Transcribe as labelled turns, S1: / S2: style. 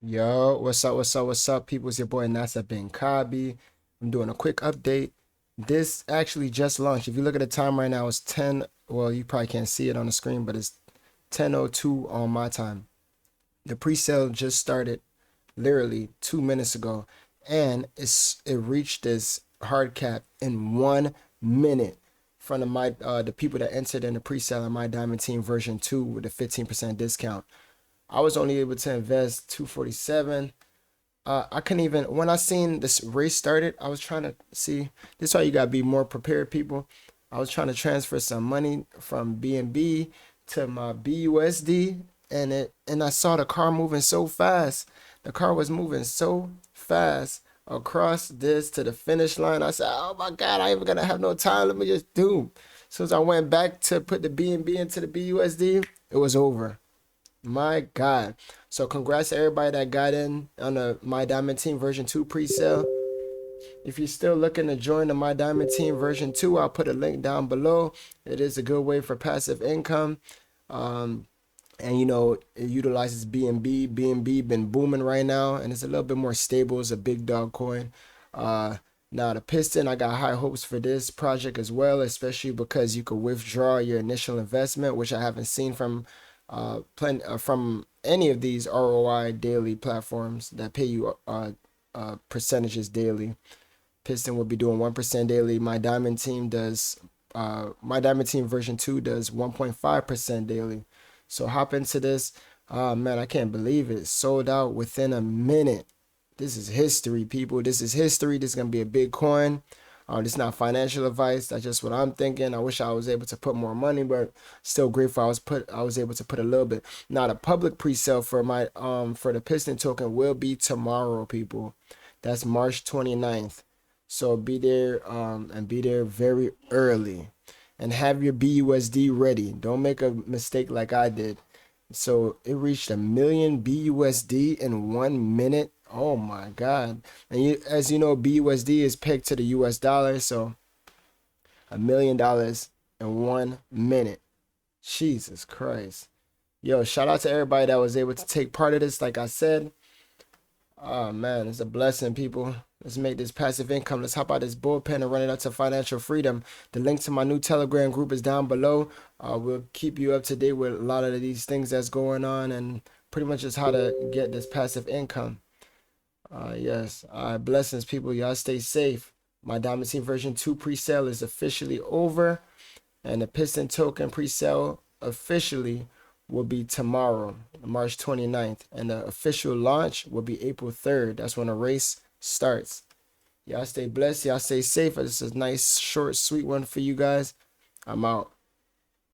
S1: Yo, what's up, people? It's your boy Nasa Ben Kabi. I'm doing a quick update. This actually just launched. If you look at the time right now, it's 10. Well, you probably can't see it on the screen, but it's 10:02 on my time. The pre-sale just started literally 2 minutes ago, and it reached this hard cap in 1 minute. From the people that entered in the pre-sale on my Diamond Team version 2 with a 15% discount. I was only able to invest 247. I couldn't even, when I seen this race started, I was trying to see. This is why you gotta be more prepared, people. I was trying to transfer some money from BNB to my BUSD, and I saw the car moving so fast. The car was moving so fast across this to the finish line. I said, "Oh my God, I ain't even gonna have no time. Let me just do." As soon as I went back to put the BNB into the BUSD, it was over. My God. So congrats to everybody that got in on the My Diamond Team version 2 pre-sale. If you're still looking to join the My Diamond Team version 2, I'll put a link down below. It is a good way for passive income. Um, and it utilizes BNB. BNB been booming right now, and it's a little bit more stable. It's a big dog coin. Now the Piston, I got high hopes for this project as well, especially because you could withdraw your initial investment, which I haven't seen from any of these ROI daily platforms that pay you percentages daily. Piston will be doing 1% daily. My Diamond Team version 2 does 1.5% daily. So hop into this. Man, I can't believe it. Sold out within a minute. This is history, people. This is history. This is gonna be a big coin. This is not financial advice. That's just what I'm thinking. I wish I was able to put more money, but still grateful I was able to put a little bit. Now the public pre-sale for the Piston token will be tomorrow, people. That's March 29th. So be there and be there very early. And have your BUSD ready. Don't make a mistake like I did. So it reached 1 million BUSD in 1 minute. Oh my God. And as you know, BUSD is pegged to the US dollar. So $1 million in 1 minute. Jesus Christ. Yo, shout out to everybody that was able to take part of this. Like I said, oh man, it's a blessing, people. Let's make this passive income. Let's hop out this bullpen and run it up to financial freedom. The link to my new Telegram group is down below. We'll keep you up to date with a lot of these things that's going on and pretty much just how to get this passive income. Yes. Blessings, people. Y'all stay safe. My Diamond Team version 2 pre-sale is officially over, and the Piston token pre-sale officially will be tomorrow, March 29th, and the official launch will be April 3rd. That's when the race starts. Y'all stay blessed. Y'all stay safe. This is a nice, short, sweet one for you guys. I'm out.